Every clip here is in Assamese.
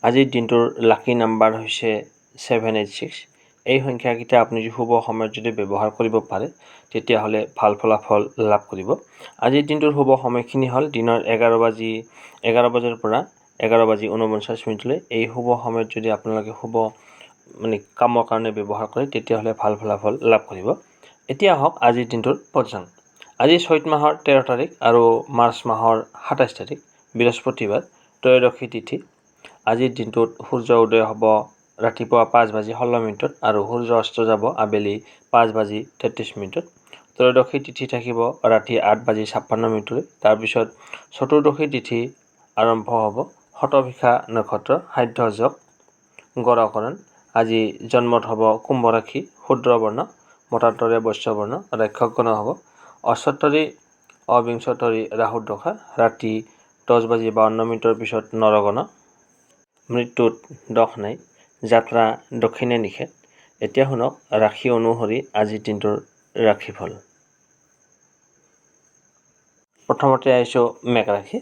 আজিৰ দিনটোৰ লাকি নাম্বাৰ হৈছে 786। এই সংখ্যাকেইটা আপুনি যদি শুভ সময়ত যদি ব্যৱহাৰ কৰিব পাৰে তেতিয়াহ'লে ভাল ফলাফল লাভ কৰিব। আজিৰ দিনটোৰ শুভ সময়খিনি হ'ল দিনৰ 11 বজাৰ পৰা 11:49 এই শুভ সময়ত যদি আপোনালোকে শুভ কামৰ কাৰণে ব্যৱহাৰ কৰে তেতিয়াহ'লে ভাল ফলাফল লাভ কৰিব। এতিয়া আহক আজিৰ দিনটোৰ পঞ্চাংগ। আজি চৈত মাহৰ 13 তাৰিখ আৰু মাৰ্চ মাহৰ 27 তাৰিখ বৃহস্পতিবাৰ, ত্ৰয়োদশী তিথি। আজিৰ দিনটোত সূৰ্য উদয় হ'ব ৰাতিপুৱা 5:16 আৰু সূৰ্য অস্ত যাব আবেলি 5:33। ত্ৰয়োদশী তিথি থাকিব ৰাতি 8:56। তাৰপিছত চতুৰ্দশী তিথি আৰম্ভ হ'ব। শতভিষা নক্ষত্ৰ, সাধ্য যোগ, গৰকৰণ। আজি জন্মত হ'ব কুম্ভ ৰাশি, শূদ্ৰ বৰ্ণ, মতান্তৰে বৈশ্য বৰ্ণ, ৰাক্ষসগণ হ'ব অশ্বতৰী অবিংশতৰী ৰাহুৰ দশা, ৰাতি 10:52 পিছত নৰগণ। মৃত্যুত দোষ নাই, যাত্ৰা দক্ষিণে নিষেধ। এতিয়া শুনক ৰাশি অনুসৰি আজিৰ দিনটোৰ ৰাশিফল। প্ৰথমতে আহিছোঁ মেঘ ৰাশি।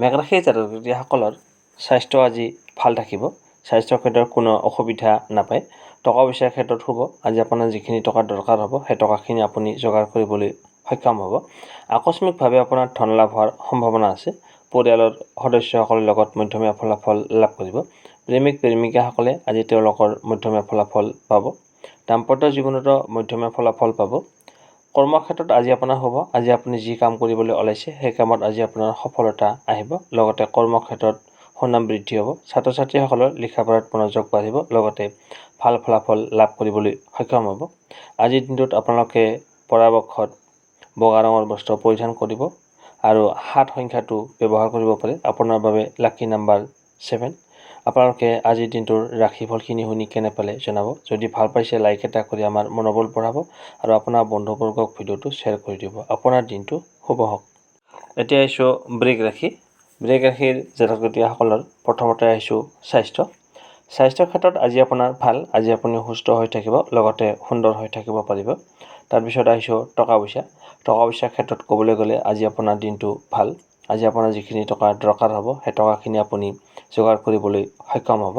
মেঘ ৰাশিৰ জাতক-জাতিসকলৰ স্বাস্থ্য আজি ভাল থাকিব। স্বাস্থ্যৰ ক্ষেত্ৰত কোনো অসুবিধা নাপায়। টকা পইচাৰ ক্ষেত্ৰত শুভ। আজি আপোনাৰ যিখিনি টকা দৰকাৰ হ'ব সেই টকাখিনি আপুনি যোগাৰ কৰিবলৈ সক্ষম হ'ব। আকস্মিকভাৱে আপোনাৰ ধন লাভ হোৱাৰ সম্ভাৱনা আছে। পৰিয়ালৰ সদস্যসকলৰ লগত মধ্যমীয়া ফলাফল লাভ কৰিব। প্ৰেমিক প্ৰেমিকাসকলে আজি তেওঁলোকৰ মধ্যমীয়া ফলাফল পাব। দাম্পত্য জীৱনতো মধ্যমীয়া ফলাফল পাব। কৰ্মক্ষেত্ৰত আজি আপোনাৰ হ'ব। আজি আপুনি যি কাম কৰিবলৈ ওলাইছে সেই কামত আজি আপোনাৰ সফলতা আহিব। লগতে কৰ্মক্ষেত্ৰত সুনাম বৃদ্ধি হ'ব। ছাত্ৰ ছাত্ৰীসকলৰ লিখা পঢ়াত মনোযোগ বাঢ়িব। লগতে ভাল ফলাফল লাভ কৰিবলৈ সক্ষম হ'ব। আজিৰ দিনটোত আপোনালোকে পৰাপক্ষত বগা ৰঙৰ বস্ত্ৰ পৰিধান কৰিব আৰু 7 সংখ্যাটো ব্যৱহাৰ কৰিব পাৰে। আপোনাৰ বাবে লাকি নাম্বাৰ 7। আপোনালোকে আজিৰ দিনটোৰ ৰাশিফলখিনি শুনি কেনে পালে জনাব। যদি ভাল পাইছে লাইক এটা কৰি আমাৰ মনোবল বঢ়াব আৰু আপোনাৰ বন্ধুবৰ্গক ভিডিঅ'টো শ্বেয়াৰ কৰি দিব। আপোনাৰ দিনটো শুভ হওক। এতিয়া আহিছোঁ বৃষ ৰাশি। বৃষ ৰাশিৰ জাতক-জাতিসকলৰ প্ৰথমতে আহিছোঁ স্বাস্থ্য। স্বাস্থ্যৰ ক্ষেত্ৰত আজি আপোনাৰ ভাল। আজি আপুনি সুস্থ হৈ থাকিব, লগতে সুন্দৰ হৈ থাকিব পাৰিব। তাৰপিছত আহিছোঁ টকা পইচা। টকা পইচাৰ ক্ষেত্ৰত ক'বলৈ গ'লে আজি আপোনাৰ দিনটো ভাল। আজি আপোনাৰ যিখিনি টকা দৰকাৰ হ'ব সেই টকাখিনি আপুনি যোগাৰ কৰিবলৈ সক্ষম হ'ব।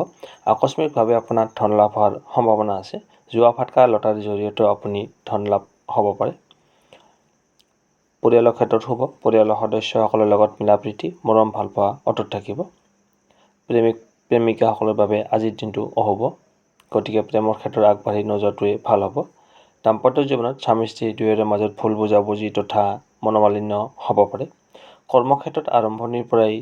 আকস্মিকভাৱে আপোনাৰ ধন লাভ হোৱাৰ সম্ভাৱনা আছে। জুৱা ফাটকা লটাৰীৰ জৰিয়তেও আপুনি ধন লাভ হ'ব পাৰে। পৰিয়ালৰ ক্ষেত্ৰত শুভ। পৰিয়ালৰ সদস্যসকলৰ লগত মিলা প্ৰীতি, মৰম ভাল পোৱা অটুট থাকিব। প্ৰেমিক প্ৰেমিকাসকলৰ বাবে আজিৰ দিনটো অশুভ। গতিকে প্ৰেমৰ ক্ষেত্ৰত আগবাঢ়ি নোযোৱাটোৱে ভাল হ'ব। দাম্পত্য জীৱনত স্বামী স্ত্ৰী দুয়োৰে মাজত ভুল বুজাবুজি তথা মনোমালিন্য হ'ব পাৰে। কৰ্মক্ষেত্ৰত আৰম্ভণিৰ পৰাই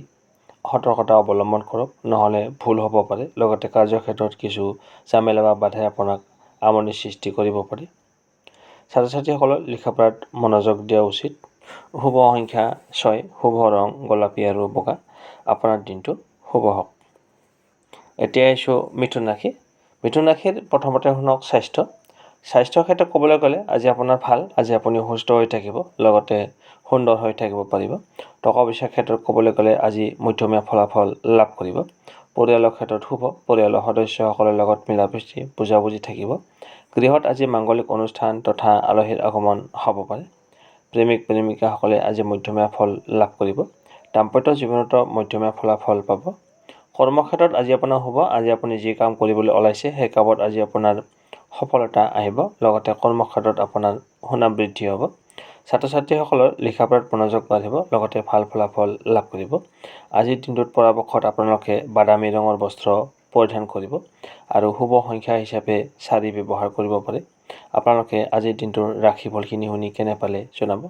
সতৰ্কতা অৱলম্বন কৰক, নহ'লে ভুল হ'ব পাৰে। লগতে কাৰ্যক্ষেত্ৰত কিছু ঝামেলা বা বাধাই আপোনাক আমনিৰ সৃষ্টি কৰিব পাৰে। ছাত্ৰ ছাত্ৰীসকলৰ লিখা পঢ়াত মনোযোগ দিয়া উচিত। শুভ সংখ্যা 6, শুভ ৰং গোলাপী আৰু বগা। আপোনাৰ দিনটো শুভ হওক। এতিয়া আহিছোঁ মিথুন ৰাশি। মিথুন ৰাশিৰ প্ৰথমতে শুনক স্বাস্থ্য। স্বাস্থ্যৰ ক্ষেত্ৰত ক'বলৈ গ'লে আজি আপোনাৰ ভাল। আজি আপুনি সুস্থ হৈ থাকিব, লগতে সুন্দৰ হৈ থাকিব পাৰিব। টকা পইচাৰ ক্ষেত্ৰত ক'বলৈ গ'লে আজি মধ্যমীয়া ফলাফল লাভ কৰিব। পৰিয়ালৰ ক্ষেত্ৰত শুভ। পৰিয়ালৰ সদস্যসকলৰ লগত মিলা প্ৰীতি বুজাবুজি থাকিব। গৃহত আজি মাংগলিক অনুষ্ঠান তথা আলহীৰ আগমন হ'ব পাৰে। প্ৰেমিক প্ৰেমিকাসকলে আজি মধ্যমীয়া ফল লাভ কৰিব। দাম্পত্য জীৱনতো মধ্যমীয়া ফলাফল পাব। কৰ্মক্ষেত্ৰত আজি আপোনাৰ শুভ। আজি আপুনি যি কাম কৰিবলৈ ওলাইছে সেই কামত আজি আপোনাৰ সফলতা আহিব। লগতে কৰ্মক্ষেত্ৰত আপোনাৰ সুনাম বৃদ্ধি হ'ব। ছাত্ৰ ছাত্ৰীসকলৰ লিখা পঢ়াত মনোযোগ বাঢ়িব। লগতে ভাল ফলাফল লাভ কৰিব। আজিৰ দিনটোত পৰাপক্ষত আপোনালোকে বাদামী ৰঙৰ বস্ত্ৰ পৰিধান কৰিব আৰু শুভ সংখ্যা হিচাপে 4 ব্যৱহাৰ কৰিব পাৰে। আপোনালোকে আজিৰ দিনটোৰ ৰাশিফলখিনি শুনি কেনে পালে জনাব।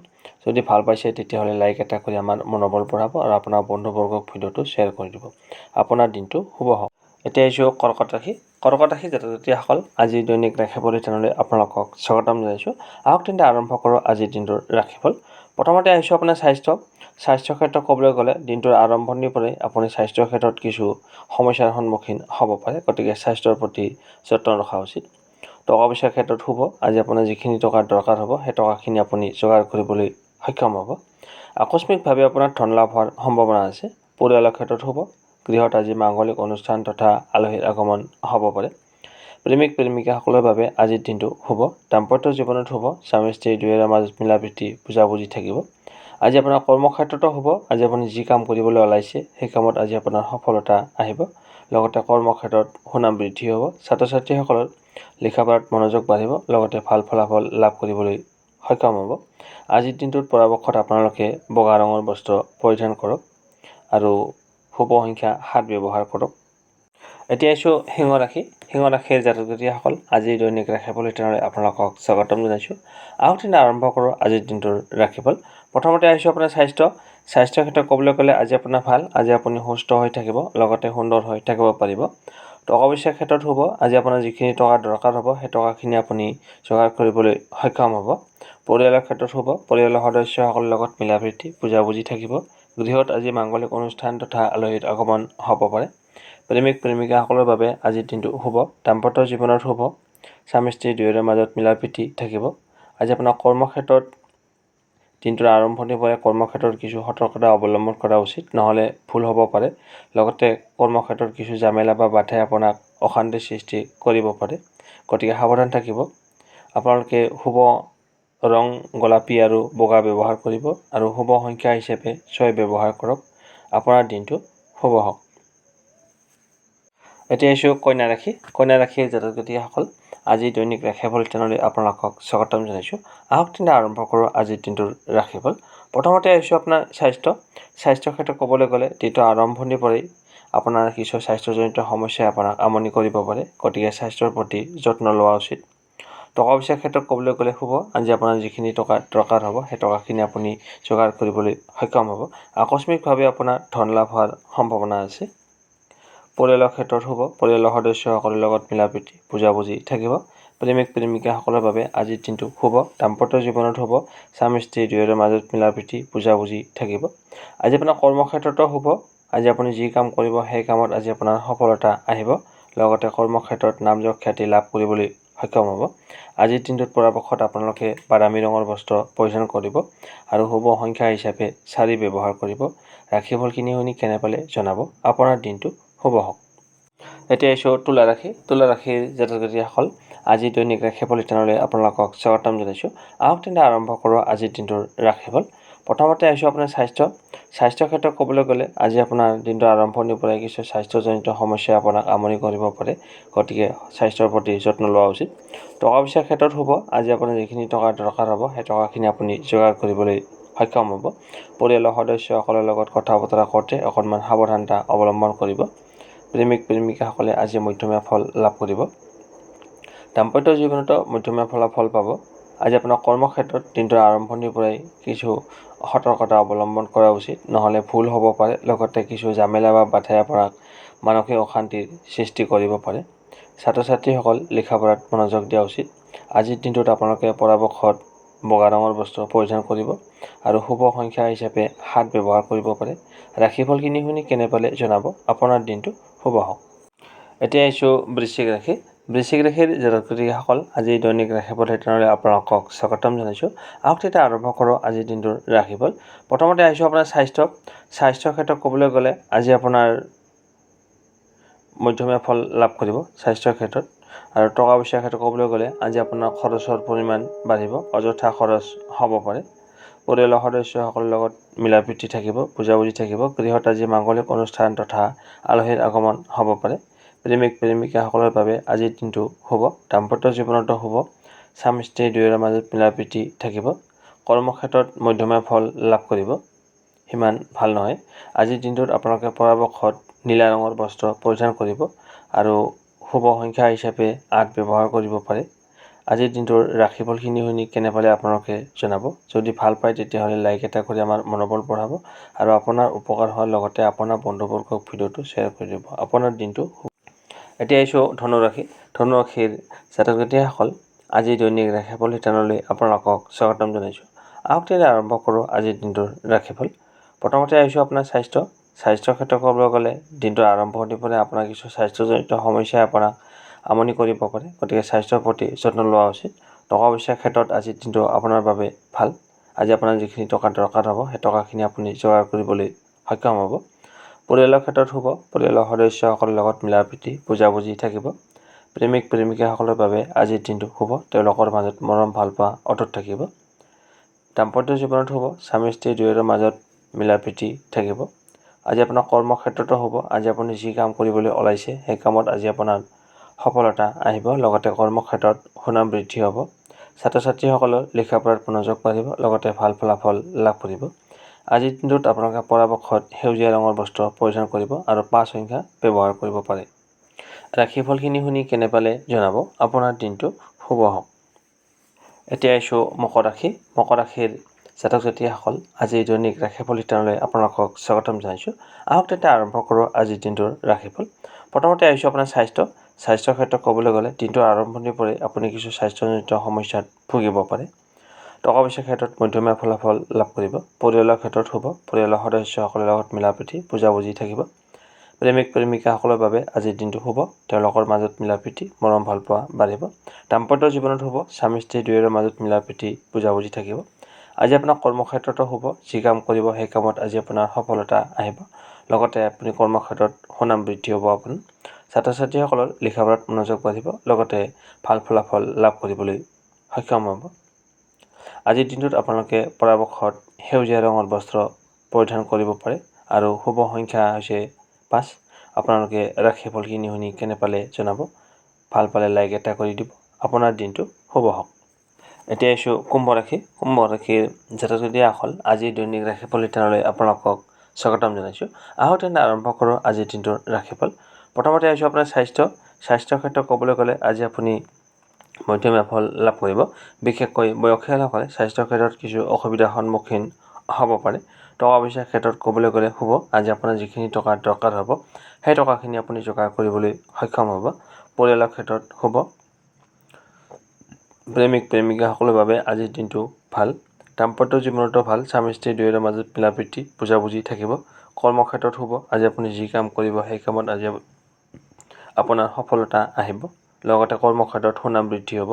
যদি ভাল পাইছে তেতিয়াহ'লে লাইক এটা কৰি আমাৰ মনোবল বঢ়াব আৰু আপোনাৰ বন্ধুবৰ্গক ভিডিঅ'টো শ্বেয়াৰ কৰি দিব। আপোনাৰ দিনটো শুভ হওক। এতিয়া আহিছোঁ কৰ্কট ৰাশি। কৰ্কট ৰাশি জাতক-জাতিসকল আজিৰ দৈনিক ৰাশিফল পৰিচালনালৈ আপোনালোকক স্বাগতম জনাইছোঁ। আহক তেন্তে আৰম্ভ কৰোঁ আজিৰ দিনটোৰ ৰাশিফল। প্ৰথমতে আহিছোঁ আপোনাৰ স্বাস্থ্য। স্বাস্থ্যৰ ক্ষেত্ৰত ক'বলৈ গ'লে দিনটোৰ আৰম্ভণিৰ পৰাই আপুনি স্বাস্থ্যৰ ক্ষেত্ৰত কিছু সমস্যাৰ সন্মুখীন হ'ব পাৰে। গতিকে স্বাস্থ্যৰ প্ৰতি যত্ন ৰখা উচিত। টকা পইচাৰ ক্ষেত্ৰত শুভ। আজি আপোনাৰ যিখিনি টকা দৰকাৰ হ'ব সেই টকাখিনি আপুনি যোগাৰ কৰিবলৈ সক্ষম হ'ব। আকস্মিকভাৱে আপোনাৰ ধন লাভ হোৱাৰ সম্ভাৱনা আছে। পৰিয়ালৰ ক্ষেত্ৰত শুভ। গৃহত আজি মাংগলিক অনুষ্ঠান তথা আলহীৰ আগমন হ'ব পাৰে। প্ৰেমিক প্ৰেমিকাসকলৰ বাবে আজিৰ দিনটো শুভ। দাম্পত্য জীৱনত শুভ। স্বামী স্ত্ৰী দুয়োৰে মাজত মিলা প্ৰীতি বুজাবুজি থাকিব। আজি আপোনাৰ কৰ্মক্ষেত্ৰতো শুভ। আজি আপুনি যি কাম কৰিবলৈ ওলাইছে সেই কামত আজি আপোনাৰ সফলতা আহিব। লগতে কৰ্মক্ষেত্ৰত সুনাম বৃদ্ধি হ'ব। ছাত্ৰ ছাত্ৰীসকলৰ লিখা পঢ়াত মনোযোগ বাঢ়িব, লগতে ভাল ফলাফল লাভ কৰিবলৈ সক্ষম হ'ব। আজিৰ দিনটোত পৰাপক্ষত আপোনালোকে বগা ৰঙৰ বস্ত্ৰ পৰিধান কৰক আৰু শুভ সংখ্যা 7 ব্যৱহাৰ কৰক। এতিয়া আহিছোঁ সিংহ ৰাশি। সিংহ ৰাশিৰ জাতক জাতিকসকল, আজিৰ দৈনিক ৰাশিফল তেনেদৰে আপোনালোকক স্বাগতম জনাইছোঁ। আহক আৰম্ভ কৰোঁ আজিৰ দিনটোৰ ৰাশিফল। প্ৰথমতে আহিছোঁ আপোনাৰ স্বাস্থ্যৰ ক্ষেত্ৰত ক'বলৈ গ'লে আজি আপোনাৰ ভাল। আজি আপুনি সুস্থ হৈ থাকিব, লগতে সুন্দৰ হৈ থাকিব পাৰিব। টকা পইচাৰ ক্ষেত্ৰত শুভ। আজি আপোনাৰ যিখিনি টকা দৰকাৰ হ'ব সেই টকাখিনি আপুনি যোগাৰ কৰিবলৈ সক্ষম হ'ব। পৰিয়ালৰ ক্ষেত্ৰত শুভ। পৰিয়ালৰ সদস্যসকলৰ লগত মিলা প্ৰীতি বুজাবুজি থাকিব। গৃহত আজি মাংগলিক অনুষ্ঠান তথা আলহীৰ আগমন হ'ব পাৰে। প্ৰেমিক প্ৰেমিকাসকলৰ বাবে আজিৰ দিনটো শুভ। দাম্পত্য জীৱনত শুভ। স্বামী স্ত্ৰী দুয়োৰে মাজত মিলা প্ৰীতি থাকিব। আজি আপোনাৰ কৰ্মক্ষেত্ৰত দিনটোৰ আৰম্ভণিৰ পৰাই কৰ্মক্ষেত্ৰত কিছু সতৰ্কতা অৱলম্বন কৰা উচিত, নহ'লে ভুল হ'ব পাৰে। লগতে কৰ্মক্ষেত্ৰত কিছু জামেলা বা বাধাই আপোনাক অশান্তিৰ সৃষ্টি কৰিব পাৰে, গতিকে সাৱধান থাকিব। আপোনালোকে শুভ ৰং গোলাপী আৰু বগা ব্যৱহাৰ কৰিব আৰু শুভ সংখ্যা হিচাপে 6 ব্যৱহাৰ কৰক। আপোনাৰ দিনটো শুভ হওক। এতিয়া আহিছোঁ কন্যা ৰাশি। কন্যা ৰাশিৰ জাতক জাতিকসকল, আজি দৈনিক ৰাশিফল তেনেদৰে আপোনালোকক স্বাগতম জনাইছোঁ। আহক আৰম্ভ কৰোঁ আজিৰ দিনটোৰ ৰাশিফল। প্ৰথমতে আহিছোঁ আপোনাৰ স্বাস্থ্যৰ ক্ষেত্ৰত ক'বলৈ গ'লে দিনটোৰ আৰম্ভণিৰ পৰাই আপোনাৰ কিছু স্বাস্থ্যজনিত সমস্যাই আপোনাক আমনি কৰিব পাৰে, গতিকে স্বাস্থ্যৰ প্ৰতি যত্ন লোৱা উচিত। টকা পইচাৰ ক্ষেত্ৰত ক'বলৈ গ'লে শুভ। আজি আপোনাৰ যিখিনি টকা দৰকাৰ হ'ব সেই টকাখিনি আপুনি যোগাৰ কৰিবলৈ সক্ষম হ'ব। আকস্মিকভাৱে আপোনাৰ ধন লাভ হোৱাৰ সম্ভাৱনা আছে। পৰিয়ালৰ ক্ষেত্ৰত শুভ। পৰিয়ালৰ সদস্যসকলৰ লগত মিলা প্ৰীতি বুজাবুজি থাকিব। প্ৰেমিক প্ৰেমিকাসকলৰ বাবে আজিৰ দিনটো শুভ। দাম্পত্য জীৱনত শুভ। স্বামী স্ত্ৰী দুয়োৰে মাজত মিলা প্ৰীতি বুজাবুজি থাকিব। আজি আপোনাৰ কৰ্মক্ষেত্ৰতো শুভ। আজি আপুনি যি কাম কৰিব সেই কামত আজি আপোনাৰ সফলতা আহিব, লগতে কৰ্মক্ষেত্ৰত নামযশ খ্যাতি লাভ কৰিবলৈ সক্ষম হ'ব। আজিৰ দিনটোত পৰাপক্ষত আপোনালোকে বাদামী ৰঙৰ বস্ত্ৰ পৰিধান কৰিব আৰু শুভ সংখ্যা হিচাপে 4 ব্যৱহাৰ কৰিব। ৰাশিফলখিনি শুনি কেনে পালে জনাব। আপোনাৰ দিনটো শুভ হওক। এতিয়া আহিছোঁ তুলা ৰাশি। তুলা ৰাশিৰ জাতক জাতিকসকল, আজি দৈনিক ৰাশিফল তেনেদৰে আপোনালোকক স্বাগতম জনাইছোঁ। আহক আৰম্ভ কৰোঁ আজিৰ দিনটোৰ ৰাশিফল। প্ৰথমতে আহিছোঁ আপোনাৰ স্বাস্থ্যৰ ক্ষেত্ৰত ক'বলৈ গ'লে আজি আপোনাৰ দিনটোৰ আৰম্ভণিৰ পৰাই কিছু স্বাস্থ্যজনিত সমস্যাই আপোনাক আমনি কৰিব পাৰে, গতিকে স্বাস্থ্যৰ প্ৰতি যত্ন লোৱা উচিত। টকা পইচাৰ ক্ষেত্ৰত শুভ। আজি আপোনাৰ যিখিনি টকা দৰকাৰ হ'ব সেই টকাখিনি আপুনি যোগাৰ কৰিবলৈ সক্ষম হ'ব। পৰিয়ালৰ সদস্যসকলৰ লগত কথা বতৰা কৰোঁতে অকণমান সাৱধানতা অৱলম্বন কৰিব। প্ৰেমিক প্ৰেমিকাসকলে আজি মধ্যমীয়া ফল লাভ কৰিব। দাম্পত্য জীৱনতো মধ্যমীয়া ফলাফল পাব। আজি আপোনাৰ কৰ্মক্ষেত্ৰত দিনটোৰ আৰম্ভণিৰ পৰাই কিছু সতৰ্কতা অৱলম্বন কৰা উচিত, নহ'লে ভুল হ'ব পাৰে। লগতে কিছু জামেলা বা বাধাই আপোনাক মানসিক অশান্তিৰ সৃষ্টি কৰিব পাৰে। ছাত্ৰ ছাত্ৰীসকল লিখা পঢ়াত মনোযোগ দিয়া উচিত। আজিৰ দিনটোত আপোনালোকে পৰাপক্ষত বগা ৰঙৰ বস্ত্ৰ পৰিধান কৰিব আৰু শুভ সংখ্যা হিচাপে 7 ব্যৱহাৰ কৰিব পাৰে। ৰাশিফলখিনি শুনি কেনে পালে জনাব। আপোনাৰ দিনটো শুভ হওক। এতিয়া আহিছোঁ বৃশ্চিক ৰাশি। বৃশ্চিক ৰাশিৰ জাতক জাতিকসকল, আজি দৈনিক ৰাশিফল তেনেদৰে আপোনালোকক স্বাগতম জনাইছোঁ। আহক আৰম্ভ কৰোঁ আজিৰ দিনটোৰ ৰাশিফল। প্ৰথমতে আহিছোঁ আপোনাৰ স্বাস্থ্যৰ ক্ষেত্ৰত ক'বলৈ গ'লে আজি আপোনাৰ মধ্যমীয়া ফল লাভ কৰিব স্বাস্থ্যৰ ক্ষেত্ৰত। আৰু টকা পইচাৰ ক্ষেত্ৰত ক'বলৈ গ'লে আজি আপোনাৰ খৰচৰ পৰিমাণ বাঢ়িব, অযথা খৰচ হ'ব পাৰে। পৰিয়ালৰ সদস্যসকলৰ লগত মিলা প্ৰীতি থাকিব, বুজাবুজি থাকিব। গৃহত আজি মাংগলিক অনুষ্ঠান তথা আলহীৰ আগমন হ'ব পাৰে। প্ৰেমিক প্ৰেমিকাসকলৰ বাবে আজিৰ দিনটো শুভ। দাম্পত্য জীৱনতো শুভ। স্বামী স্ত্ৰী দুয়োৰে মাজত মিলা প্ৰীতি থাকিব। কৰ্মক্ষেত্ৰত মধ্যমীয়া ফল লাভ কৰিব, সিমান ভাল নহয়। আজিৰ দিনটোত আপোনালোকে পৰাপক্ষত নীলা ৰঙৰ বস্ত্ৰ পৰিধান কৰিব আৰু শুভ সংখ্যা হিচাপে 8 ব্যৱহাৰ কৰিব পাৰে। আজিৰ দিনটোৰ ৰাশিফলখিনি শুনি কেনে পালে আপোনালোকে জনাব। যদি ভাল পায় তেতিয়াহ'লে লাইক এটা কৰি আমাৰ মনোবল বঢ়াব আৰু আপোনাৰ উপকাৰ হোৱাৰ লগতে আপোনাৰ বন্ধুবৰ্গক ভিডিঅ'টো শ্বেয়াৰ কৰি দিব। আপোনাৰ দিনটো এতিয়া আহিছোঁ ধনুৰাশি। ধনুৰাশিৰ জাতক জাতিকসকল, আজি দৈনিক ৰাশিফল তেনেদৰে আপোনালোকক স্বাগতম জনাইছোঁ। আহক আৰম্ভ কৰোঁ আজিৰ দিনটোৰ ৰাশিফল। প্ৰথমতে আহিছোঁ আপোনাৰ স্বাস্থ্যৰ ক্ষেত্ৰত ক'বলৈ গ'লে দিনটোৰ আৰম্ভণিৰ পৰাই আপোনাৰ কিছু স্বাস্থ্যজনিত সমস্যাই আপোনাক আমনি কৰিব পাৰে, গতিকে স্বাস্থ্যৰ প্ৰতি যত্ন লোৱা উচিত। টকা পইচাৰ ক্ষেত্ৰত আজিৰ দিনটো আপোনাৰ বাবে ভাল। আজি আপোনাৰ যিখিনি টকা দৰকাৰ হ'ব সেই টকাখিনি আপুনি যোগাৰ কৰিবলৈ সক্ষম হ'ব। পৰিয়ালৰ ক্ষেত্ৰত শুভ। পৰিয়ালৰ সদস্যসকলৰ লগত মিলা প্ৰীতি বুজাবুজি থাকিব। প্ৰেমিক প্ৰেমিকাসকলৰ বাবে আজিৰ দিনটো শুভ। তেওঁলোকৰ মাজত মৰম ভালপোৱা অটুট থাকিব। দাম্পত্য জীৱনত শুভ। স্বামী স্ত্ৰী দুয়োৰে মাজত মিলা প্ৰীতি থাকিব। আজি আপোনাৰ কৰ্মক্ষেত্ৰতো হ'ব। আজি আপুনি যি কাম কৰিবলৈ ওলাইছে সেই কামত আজি আপোনাৰ সফলতা আহিব। লগতে কৰ্মক্ষেত্ৰত সুনাম বৃদ্ধি হ'ব। ছাত্ৰ ছাত্ৰীসকলৰ লিখা পঢ়াত মনোযোগ বাঢ়িব। লগতে ভাল ফলাফল লাভ কৰিব। আজিৰ দিনটোত আপোনালোকে পৰাপক্ষত সেউজীয়া ৰঙৰ বস্ত্ৰ পৰিধান কৰিব আৰু 5 সংখ্যা ব্যৱহাৰ কৰিব পাৰে। ৰাশিফলখিনি শুনি কেনে পালে জনাব। আপোনাৰ দিনটো শুভ হওক। এতিয়া আহিছোঁ মকৰ ৰাশি। মকৰ ৰাশিৰ জাতক জাতিসকল আজিৰ দৈনিক ৰাশিফল শিতানলৈ আপোনালোকক স্বাগতম জনাইছোঁ। আহক তেন্তে আৰম্ভ কৰোঁ আজিৰ দিনটোৰ ৰাশিফল। প্ৰথমতে আহিছোঁ আপোনাৰ স্বাস্থ্যৰ ক্ষেত্ৰত ক'বলৈ গ'লে দিনটোৰ আৰম্ভণিৰ পৰাই আপুনি কিছু স্বাস্থ্যজনিত সমস্যাত ভুগিব পাৰে। টকা পইচাৰ ক্ষেত্ৰত মধ্যমীয়া ফলাফল লাভ কৰিব। পৰিয়ালৰ ক্ষেত্ৰত শুভ। পৰিয়ালৰ সদস্যসকলৰ লগত মিলাপ্ৰীতি বুজাবুজি থাকিব। প্ৰেমিক প্ৰেমিকাসকলৰ বাবে আজিৰ দিনটো শুভ। তেওঁলোকৰ মাজত মিলাপ্ৰীতি মৰম ভালপোৱা বাঢ়িব। দাম্পত্য জীৱনত শুভ। স্বামী স্ত্ৰী দুয়োৰে মাজত মিলাপ্ৰীতি বুজাবুজি থাকিব। আজি আপোনাৰ কৰ্মক্ষেত্ৰতো শুভ। যি কাম কৰিব সেই কামত আজি আপোনাৰ সফলতা আহিব। লগতে আপুনি কৰ্মক্ষেত্ৰত সুনাম বৃদ্ধি হ'ব। আপোনাৰ ছাত্ৰ ছাত্ৰীসকলৰ লিখা পঢ়াত মনোযোগ বাঢ়িব। লগতে ভাল ফলাফল লাভ কৰিবলৈ সক্ষম হ'ব। আজিৰ দিনটোত আপোনালোকে পৰাপক্ষত সেউজীয়া ৰঙৰ বস্ত্ৰ পৰিধান কৰিব পাৰে আৰু শুভ সংখ্যা হৈছে 5। আপোনালোকে ৰাশিফলখিনি শুনি কেনে পালে জনাব। ভাল পালে লাইক এটা কৰি দিব। আপোনাৰ দিনটো শুভ হওক। এতিয়া আহিছোঁ কুম্ভ ৰাশি। কুম্ভ ৰাশিৰ জাতক জাতিসকল আজিৰ দৈনিক ৰাশিফল শিতানলৈ আপোনালোকক স্বাগতম জনাইছোঁ। আহক তেন্তে আৰম্ভ কৰোঁ আজিৰ দিনটোৰ ৰাশিফল। প্ৰথমতে আহিছোঁ আপোনাৰ স্বাস্থ্যৰ ক্ষেত্ৰত ক'বলৈ গ'লে আজি আপুনি মধ্যমীয়া ফল লাভ কৰিব। বিশেষকৈ বয়সীয়ালসকলে স্বাস্থ্যৰ ক্ষেত্ৰত কিছু অসুবিধাৰ সন্মুখীন হ'ব পাৰে। টকা পইচাৰ ক্ষেত্ৰত ক'বলৈ গ'লে শুভ। আজি আপোনাৰ যিখিনি টকাৰ দৰকাৰ হ'ব সেই টকাখিনি আপুনি যোগাৰ কৰিবলৈ সক্ষম হ'ব। পৰিয়ালৰ ক্ষেত্ৰত শুভ। প্ৰেমিক প্ৰেমিকাসকলৰ বাবে আজিৰ দিনটো ভাল। দাম্পত্য জীৱনতো ভাল। স্বামী স্ত্ৰী দুয়োৰে মাজত মিলাপ্ৰীতি বুজাবুজি থাকিব। কৰ্মক্ষেত্ৰত শুভ। আজি আপুনি যি কাম কৰিব সেই কামত আজি আপোনাৰ সফলতা আহিব। লগতে কৰ্মক্ষেত্ৰত সুনাম বৃদ্ধি হ'ব।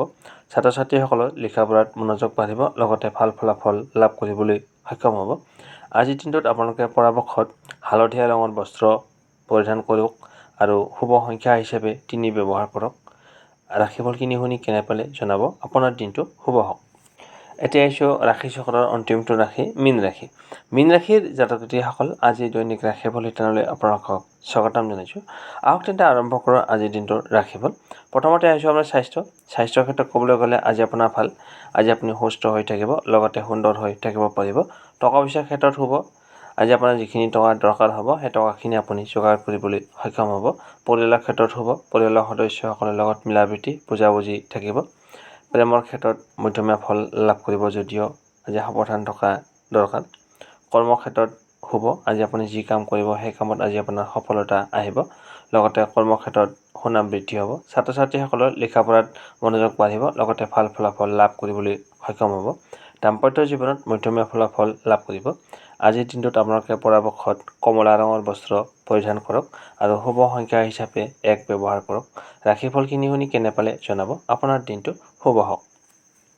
ছাত্ৰ ছাত্ৰীসকলৰ লিখা পঢ়াত মনোযোগ বাঢ়িব। লগতে ভাল ফলাফল লাভ কৰিবলৈ সক্ষম হ'ব। আজিৰ দিনটোত আপোনালোকে পৰাপক্ষত হালধীয়া ৰঙৰ বস্ত্ৰ পৰিধান কৰক আৰু শুভ সংখ্যা হিচাপে 3 ব্যৱহাৰ কৰক। ৰাশিফলখিনি শুনি কেনে পালে জনাব। আপোনাৰ দিনটো শুভ হওক। এতিয়া আহিছোঁ ৰাশি চক্ৰৰ অন্তিমটো ৰাশি মীন ৰাশি। মীন ৰাশিৰ জাতক জাতিসকল আজিৰ দৈনিক ৰাশিফল শিতানলৈ আপোনালোকক স্বাগতম জনাইছোঁ। আহক তেন্তে আৰম্ভ কৰোঁ আজিৰ দিনটোৰ ৰাশিফল। প্ৰথমতে আহিছোঁ আপোনাৰ স্বাস্থ্যৰ ক্ষেত্ৰত ক'বলৈ গ'লে আজি আপোনাৰ ভাল। আজি আপুনি সুস্থ হৈ থাকিব। লগতে সুন্দৰ হৈ থাকিব পাৰিব। টকা পইচাৰ ক্ষেত্ৰত শুভ। আজি আপোনাৰ যিখিনি টকাৰ দৰকাৰ হ'ব সেই টকাখিনি আপুনি যোগাৰ কৰিবলৈ সক্ষম হ'ব। পৰিয়ালৰ ক্ষেত্ৰত শুভ। পৰিয়ালৰ সদস্যসকলৰ লগত মিলাপ্ৰীতি বুজাবুজি থাকিব। প্ৰেমৰ ক্ষেত্ৰত মধ্যমীয়া ফল লাভ কৰিব যদিও আজি সাৱধান থকা দৰকাৰ। কৰ্মক্ষেত্ৰত শুভ। আজি আপুনি যি কাম কৰিব সেই কামত আজি আপোনাৰ সফলতা আহিব। লগতে কৰ্মক্ষেত্ৰত সুনাম বৃদ্ধি হ'ব। ছাত্ৰ ছাত্ৰীসকলৰ লিখা পঢ়াত মনোযোগ বাঢ়িব। লগতে ভাল ফলাফল লাভ কৰিবলৈ সক্ষম হ'ব। দাম্পত্য জীৱনত মধ্যমীয়া ফলাফল লাভ কৰিব। আজিৰ দিনটোত আপোনালোকে পৰাপক্ষত কমলা ৰঙৰ বস্ত্ৰ পৰিধান কৰক আৰু শুভ সংখ্যা হিচাপে 1 ব্যৱহাৰ কৰক। ৰাশিফলখিনি শুনি কেনে পালে জনাব। আপোনাৰ দিনটো শুভ হওক।